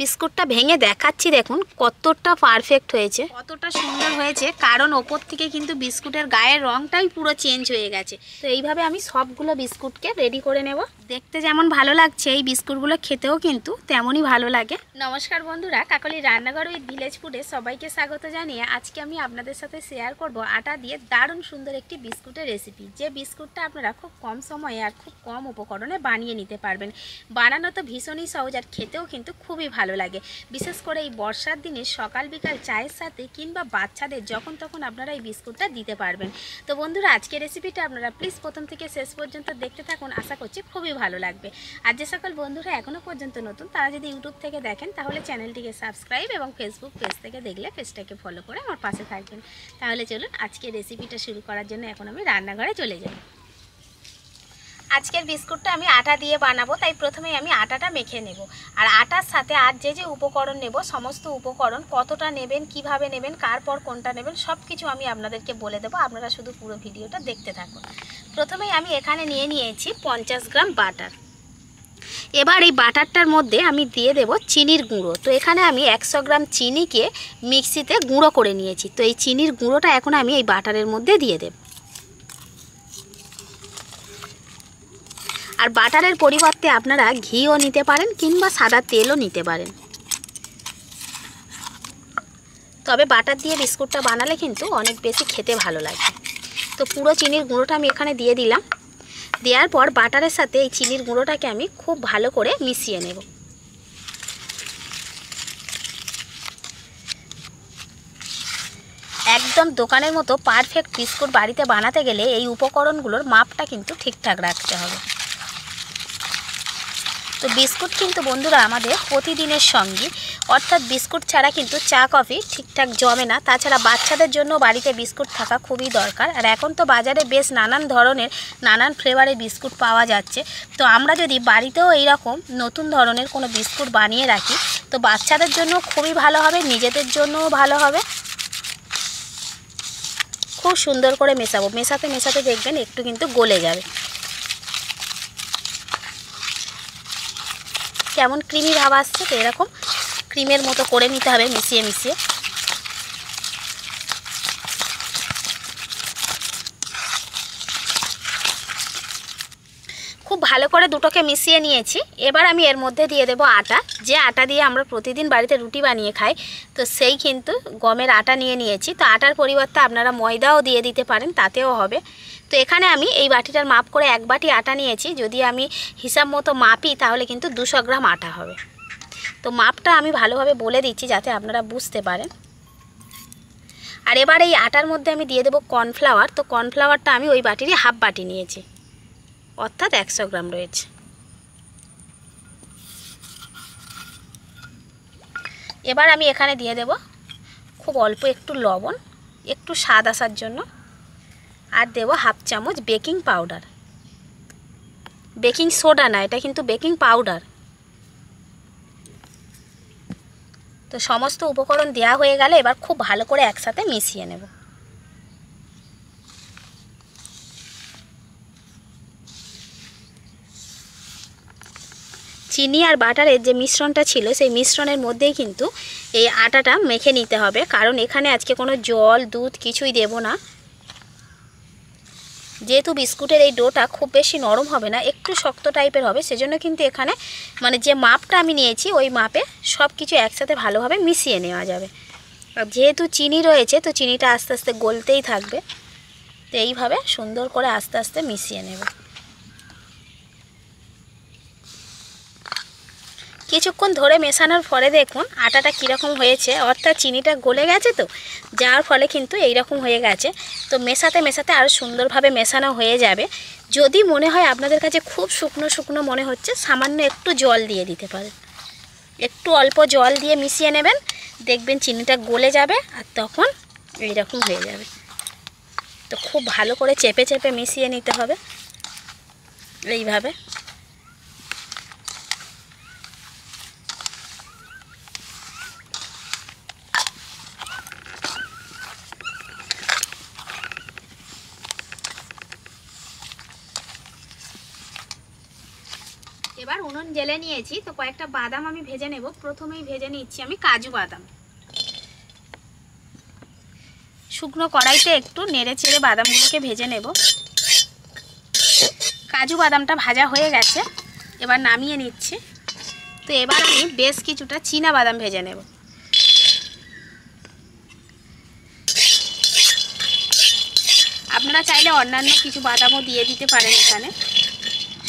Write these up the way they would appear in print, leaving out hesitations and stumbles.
বিস্কুটটা ভেঙে দেখাচ্ছি, দেখুন কতটা পারফেক্ট হয়েছে, কতটা সুন্দর হয়েছে। কারণ ওপর থেকে কিন্তু বিস্কুটের গায়ের রংটাই পুরো চেঞ্জ হয়ে গেছে। তো এইভাবে আমি সবগুলো বিস্কুটকে রেডি করে নেব। দেখতে যেমন ভালো লাগছে, এই বিস্কুটগুলো খেতেও কিন্তু তেমনই ভালো লাগে। নমস্কার বন্ধুরা, কাকলির রান্নাঘর উইথ ভিলেজ ফুডে সবাইকে স্বাগত জানিয়ে আজকে আমি আপনাদের সাথে শেয়ার করব আটা দিয়ে দারুণ সুন্দর একটি বিস্কুটের রেসিপি। যে বিস্কুটটা আপনারা খুব কম সময়ে আর খুব কম উপকরণে বানিয়ে নিতে পারবেন। বানানো তো ভীষণই সহজ আর খেতেও কিন্তু খুবই ভালো লাগে। বিশেষ করে এই বর্ষার দিনে সকাল বিকাল চায়ের সাথে কিংবা বাচ্চাদের যখন তখন আপনারা এই বিস্কুটটা দিতে পারবেন। তো বন্ধুরা, আজকের রেসিপিটা আপনারা প্লিজ প্রথম থেকে শেষ পর্যন্ত দেখতে থাকুন, আশা করছি খুবই ভালো লাগবে। আর যে সকল বন্ধুরা এখনও পর্যন্ত নতুন, তারা যদি ইউটিউব থেকে দেখেন তাহলে চ্যানেলটিকে সাবস্ক্রাইব এবং ফেসবুক পেজ থেকে দেখলে পেজটাকে ফলো করে আমার পাশে থাকবেন। তাহলে চলুন আজকের রেসিপিটা শুরু করার জন্য এখন আমি রান্নাঘরে চলে যাই। আজকের বিস্কুটটা আমি আটা দিয়ে বানাবো, তাই প্রথমেই আমি আটাটা মেখে নেব। আর আটার সাথে আর যে উপকরণ নেব, সমস্ত উপকরণ কতটা নেবেন, কিভাবে নেবেন, কার পর কোনটা নেবেন, সব কিছু আমি আপনাদেরকে বলে দেবো। আপনারা শুধু পুরো ভিডিওটা দেখতে থাকুন। প্রথমেই আমি এখানে নিয়ে নিয়েছি 50 গ্রাম বাটার। এবার এই বাটারটার মধ্যে আমি দিয়ে দেব চিনির গুঁড়ো। তো এখানে আমি 100 গ্রাম চিনিকে মিক্সিতে গুঁড়ো করে নিয়েছি। তো এই চিনির গুঁড়োটা এখন আমি এই বাটারের মধ্যে দিয়ে দেব। আর বাটারের পরিবর্তে আপনারা ঘিও নিতে পারেন কিংবা সাদা তেলও নিতে পারেন। তবে বাটার দিয়ে বিস্কুটটা বানালে কিন্তু অনেক বেশি খেতে ভালো লাগে। তো পুরো চিনির গুঁড়োটা আমি এখানে দিয়ে দিলাম। দেওয়ার পর বাটারের সাথে এই চিনির গুঁড়োটাকে আমি খুব ভালো করে মিশিয়ে নেব। একদম দোকানের মতো পারফেক্ট বিস্কুট বাড়িতে বানাতে গেলে এই উপকরণগুলোর মাপটা কিন্তু ঠিকঠাক রাখতে হবে। তো বিস্কুট কিন্তু বন্ধুরা আমাদের প্রতিদিনের সঙ্গী, অর্থাৎ বিস্কুট ছাড়া কিন্তু চা কফি ঠিকঠাক জমে না। তাছাড়া বাচ্চাদের জন্য বাড়িতে বিস্কুট থাকা খুবই দরকার। আর এখন তো বাজারে বেশ নানান ধরনের নানান ফ্লেভারের বিস্কুট পাওয়া যাচ্ছে। তো আমরা যদি বাড়িতেও এইরকম নতুন ধরনের কোনো বিস্কুট বানিয়ে রাখি, তো বাচ্চাদের জন্য খুবই ভালো হবে, নিজেদের জন্যও ভালো হবে। খুব সুন্দর করে মেশাবো, মেশাতে মেশাতে দেখবেন একটু কিন্তু গলে যাবে। কেমন ক্রিমি ভাব আসছে, তো এরকম ক্রিমের মতো করে নিতে হবে মিশিয়ে মিশিয়ে। খুব ভালো করে দুটোকে মিশিয়ে নিয়েছি। এবার আমি এর মধ্যে দিয়ে দেব আটা। যে আটা দিয়ে আমরা প্রতিদিন বাড়িতে রুটি বানিয়ে খাই, তো সেই কিন্তু গমের আটা নিয়ে নিয়েছি। তো আটার পরিবর্তে আপনারা ময়দাও দিয়ে দিতে পারেন, তাতেও হবে। তো এখানে আমি এই বাটিটার মাপ করে 1 বাটি আটা নিয়েছি। যদি আমি হিসাব মতো মাপি তাহলে কিন্তু 200 গ্রাম আটা হবে। তো মাপটা আমি ভালোভাবে বলে দিচ্ছি যাতে আপনারা বুঝতে পারেন। আর এবার এই আটার মধ্যে আমি দিয়ে দেবো কর্নফ্লাওয়ার। তো কর্নফ্লাওয়ারটা আমি ওই বাটিরই হাফ বাটি নিয়েছি, অর্থাৎ 100 গ্রাম রয়েছে। এবার আমি এখানে দিয়ে দেব খুব অল্প একটু লবণ, একটু স্বাদ আসার জন্য। আর দেব হাফ চামচ বেকিং পাউডার। বেকিং সোডা না, এটা কিন্তু বেকিং পাউডার। তো সমস্ত উপকরণ দেওয়া হয়ে গেলে এবার খুব ভালো করে একসাথে মিশিয়ে নেব। চিনি আর বাটারের যে মিশ্রণটা ছিল, সেই মিশ্রণের মধ্যেই কিন্তু এই আটাটা মেখে নিতে হবে। কারণ এখানে আজকে কোনো জল দুধ কিছুই দেব না। যেহেতু বিস্কুটের এই ডোটা খুব বেশি নরম হবে না, একটু শক্ত টাইপের হবে, সেজন্য কিন্তু এখানে মানে যে মাপটা আমি নিয়েছি ওই মাপে সব কিছু একসাথে ভালোভাবে মিশিয়ে নেওয়া যাবে। আর যেহেতু চিনি রয়েছে, তো চিনিটা আস্তে আস্তে গলতেই থাকবে। তো এইভাবে সুন্দর করে আস্তে আস্তে মিশিয়ে নেব। কিছুক্ষণ ধরে মেশানোর পরে দেখুন আটাটা কীরকম হয়েছে, অর্থাৎ চিনিটা গলে গেছে। তো যাওয়ার ফলে কিন্তু এইরকম হয়ে গেছে। তো মেশাতে মেশাতে আরও সুন্দরভাবে মেশানো হয়ে যাবে। যদি মনে হয় আপনাদের কাছে খুব শুকনো শুকনো মনে হচ্ছে, সামান্য একটু জল দিয়ে দিতে পারেন। একটু অল্প জল দিয়ে মিশিয়ে নেবেন, দেখবেন চিনিটা গলে যাবে আর তখন এইরকম হয়ে যাবে। তো খুব ভালো করে চেপে চেপে মিশিয়ে নিতে হবে এইভাবে। এবার উনুন জ্বেলে নিয়েছি, তো কয়েকটা বাদাম আমি ভেজে নেব। প্রথমেই ভেজে নিচ্ছি আমি কাজু বাদাম। শুকনো কড়াইতে একটু নেড়ে চেড়ে বাদামগুলোকে ভেজে নেব। কাজু বাদামটা ভাজা হয়ে গেছে, এবার নামিয়ে নিচ্ছি। তো এবার আমি বেশ কিছুটা চীনা বাদাম ভেজে নেব। আপনারা চাইলে অন্যান্য কিছু বাদামও দিয়ে দিতে পারেন এখানে।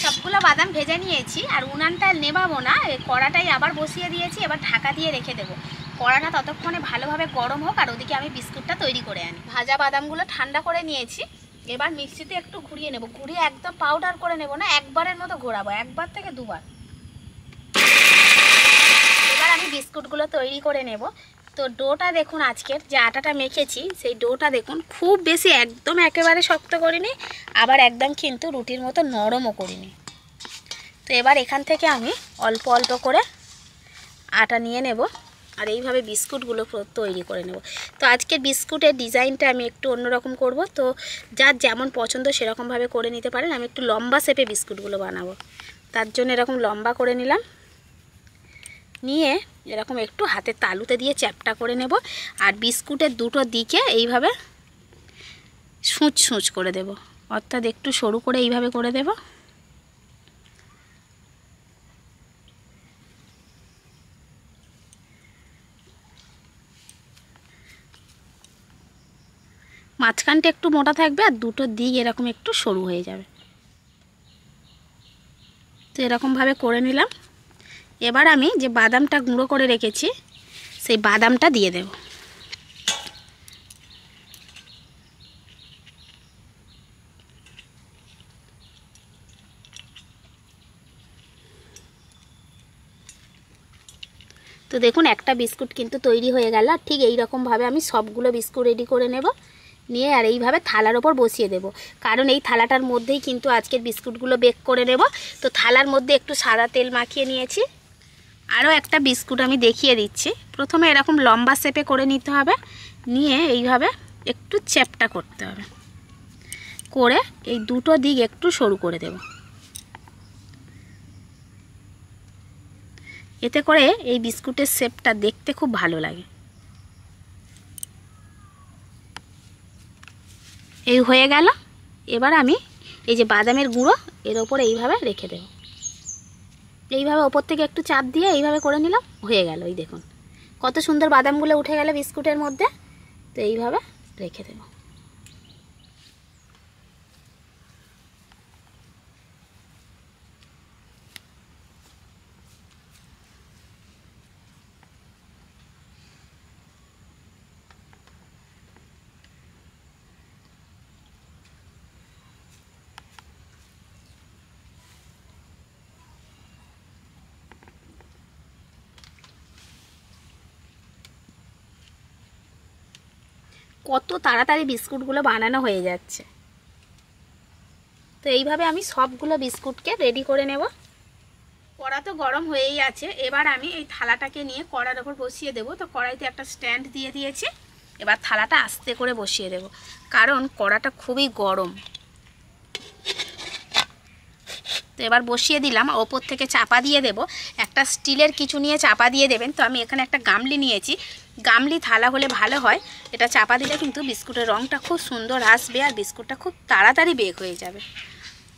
সবগুলো বাদাম ভেজে নিয়েছি, আর উনানটা নেবাবো না, কড়াটাই আবার বসিয়ে দিয়েছি। এবার ঢাকা দিয়ে রেখে দেবো। কড়াটা ততক্ষণে ভালোভাবে গরম হোক, আর ওদিকে আমি বিস্কুটটা তৈরি করে আনি। ভাজা বাদামগুলো ঠান্ডা করে নিয়েছি, এবার মিক্সিতে একটু ঘুরিয়ে নেব। ঘুরিয়ে একদম পাউডার করে নেব না, একবারের মতো ঘোরাবো, একবার থেকে দুবার। এবার আমি বিস্কুটগুলো তৈরি করে নেব। তো ডোটা দেখুন, আজকের যে আটাটা মেখেছি সেই ডোটা দেখুন, খুব বেশি একদম একেবারে শক্ত করিনি, আবার একদম কিন্তু রুটির মতো নরমও করিনি। তো এবার এখান থেকে আমি অল্প অল্প করে আটা নিয়ে নেব, আর এইভাবে বিস্কুটগুলো তৈরি করে নেব। তো আজকের বিস্কুটের ডিজাইনটা আমি একটু অন্যরকম করব, তো যার যেমন পছন্দ সেরকমভাবে করে নিতে পারেন। আমি একটু লম্বা শেপে বিস্কুটগুলো বানাবো, তার জন্য এরকম লম্বা করে নিলাম। নিয়ে এরকম একটু হাতে তালুতে দিয়ে চ্যাপটা করে নেব, আর বিস্কুটের দুটো দিকে এইভাবে সূচ সূচ করে দেব, অর্থাৎ একটু সরু করে এইভাবে করে দেব। মাঝখানটা একটু মোটা থাকবে, আর দুটো দিক এরকম একটু সরু হয়ে যাবে। তো এরকমভাবে করে নিলাম। এবার আমি যে বাদামটা গুঁড়ো করে রেখেছি সেই বাদামটা দিয়ে দেব। তো দেখুন একটা বিস্কুট কিন্তু তৈরি হয়ে গেল। আর ঠিক এই রকমভাবে আমি সবগুলো বিস্কুট রেডি করে নেব, নিয়ে আর এইভাবে থালার ওপর বসিয়ে দেব। কারণ এই থালাটার মধ্যেই কিন্তু আজকের বিস্কুটগুলো বেক করে নেব। তো থালার মধ্যে একটু সাদা তেল মাখিয়ে নিয়েছি। আরও একটা বিস্কুট আমি দেখিয়ে দিচ্ছি। প্রথমে এরকম লম্বা শেপে করে নিতে হবে, নিয়ে এইভাবে একটু চ্যাপটা করতে হবে, করে এই দুটো দিক একটু সরু করে দেব। এতে করে এই বিস্কুটের শেপটা দেখতে খুব ভালো লাগে। এই হয়ে গেল। এবার আমি এই যে বাদামের গুঁড়ো এর ওপরে এইভাবে রেখে দেব। এইভাবে ওপর থেকে একটু চাপ দিয়ে এইভাবে করে নিলাম, হয়ে গেল। এই দেখুন কত সুন্দর বাদামগুলো উঠে গেল বিস্কুটের মধ্যে। তো এইভাবে রেখে দেব। কত তাড়াতাড়ি বিস্কুটগুলো বানানো হয়ে যাচ্ছে। তো এইভাবে আমি সবগুলো বিস্কুটকে রেডি করে নেব। কড়া তো গরম হয়েই আছে। এবার আমি এই থালাটাকে নিয়ে কড়ার ওপর বসিয়ে দেব। তো কড়াইতে একটা স্ট্যান্ড দিয়ে দিয়েছি। এবার থালাটা আস্তে করে বসিয়ে দেব, কারণ কড়াটা খুবই গরম। তো এবার বসিয়ে দিলাম, ওপর থেকে চাপা দিয়ে দেব। একটা স্টিলের কিছু নিয়ে চাপা দিয়ে দেবেন। তো আমি এখানে একটা গামলি নিয়েছি, গামলি থালা হলে ভালো হয়। এটা চাপা দিলে কিন্তু বিস্কুটের রঙটা খুব সুন্দর আসবে, আর বিস্কুটটা খুব তাড়াতাড়ি বেক হয়ে যাবে।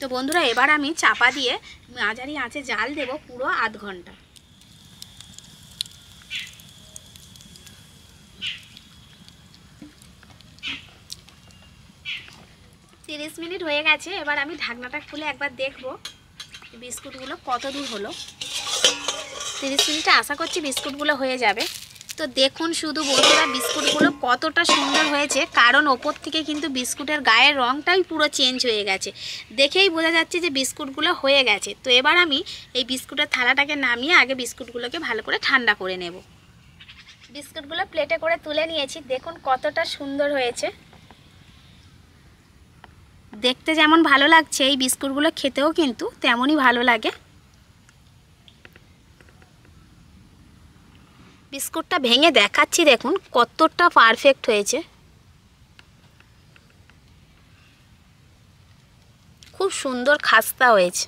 তো বন্ধুরা এবার আমি চাপা দিয়ে মাঝারি আঁচে জাল দেব পুরো আধ ঘন্টা। তিরিশ মিনিট হয়ে গেছে। এবার আমি ঢাকনাটা খুলে একবার দেখব বিস্কুটগুলো কত দূর হলো। 30 মিনিটে আশা করছি বিস্কুটগুলো হয়ে যাবে। তো দেখুন শুধু বন্ধুরা বিস্কুটগুলো কতটা সুন্দর হয়েছে, কারণ ওপর থেকে কিন্তু বিস্কুটের গায়ের রঙটাই পুরো চেঞ্জ হয়ে গেছে। দেখেই বোঝা যাচ্ছে যে বিস্কুটগুলো হয়ে গেছে। তো এবার আমি এই বিস্কুটের থালাটাকে নামিয়ে আগে বিস্কুটগুলোকে ভালো করে ঠান্ডা করে নেব। বিস্কুটগুলো প্লেটে করে তুলে নিয়েছি। দেখুন কতটা সুন্দর হয়েছে, দেখতে যেমন ভালো লাগছে এই বিস্কুটগুলো খেতেও কিন্তু তেমনই ভালো লাগে। বিস্কুটটা ভেঙে দেখাচ্ছি, দেখুন কতটা পারফেক্ট হয়েছে, খুব সুন্দর খাস্তা হয়েছে।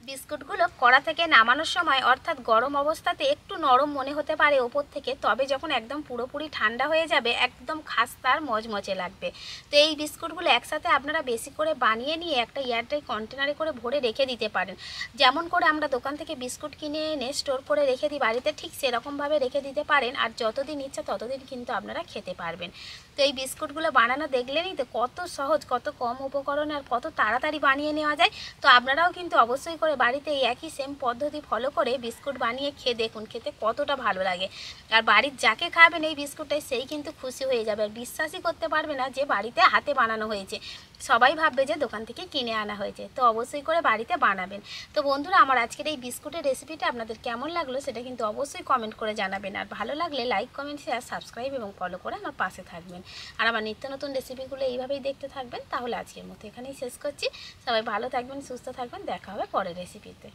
বিস্কুটগুলো কড়া থেকে নামানোর সময় অর্থাৎ গরম অবস্থাতে একটু নরম মনে হতে পারে ওপর থেকে, তবে যখন একদম পুরোপুরি ঠান্ডা হয়ে যাবে একদম খাস্তার মচমচে লাগবে। তো এই বিস্কুটগুলো একসাথে আপনারা বেশি করে বানিয়ে নিয়ে একটা এয়ারটাইট কন্টেনারে করে ভরে রেখে দিতে পারেন। যেমন করে আমরা দোকান থেকে বিস্কুট কিনে এনে স্টোর করে রেখে দিই বাড়িতে, ঠিক সেরকমভাবে রেখে দিতে পারেন, আর যতদিন ইচ্ছা ততদিন কিন্তু আপনারা খেতে পারবেন। তো এই বিস্কুটগুলো বানানো দেখলেনই তো কত সহজ, কত কম উপকরণে আর কত তাড়াতাড়ি বানিয়ে নেওয়া যায়। তো আপনারাও কিন্তু অবশ্যই করে বাড়িতে এই একই সেম পদ্ধতি ফলো করে বিস্কুট বানিয়ে খেয়ে দেখুন, খেতে কতটা ভালো লাগে। আর বাড়ির যাকে খাবেন এই বিস্কুটটাই সেই কিন্তু খুশি হয়ে যাবে, আর বিশ্বাসই করতে পারবে না যে বাড়িতে হাতে বানানো হয়েছে। সবাই ভাববে যে দোকান থেকে কিনে আনা হয়েছে। তো অবশ্যই করে বাড়িতে বানাবেন। তো বন্ধুরা, আমার আজকের এই বিস্কুটের রেসিপিটা আপনাদের কেমন লাগলো সেটা কিন্তু অবশ্যই কমেন্ট করে জানাবেন। আর ভালো লাগলে লাইক, কমেন্ট, শেয়ার, সাবস্ক্রাইব এবং ফলো করে আমার পাশে থাকবেন। আর আমার নিত্য নতুন রেসিপিগুলো এইভাবেই দেখতে থাকবেন। তাহলে আজকের মতো এখানেই শেষ করছি। সবাই ভালো থাকবেন, সুস্থ থাকবেন, দেখা হবে পরের রেসিপিতে।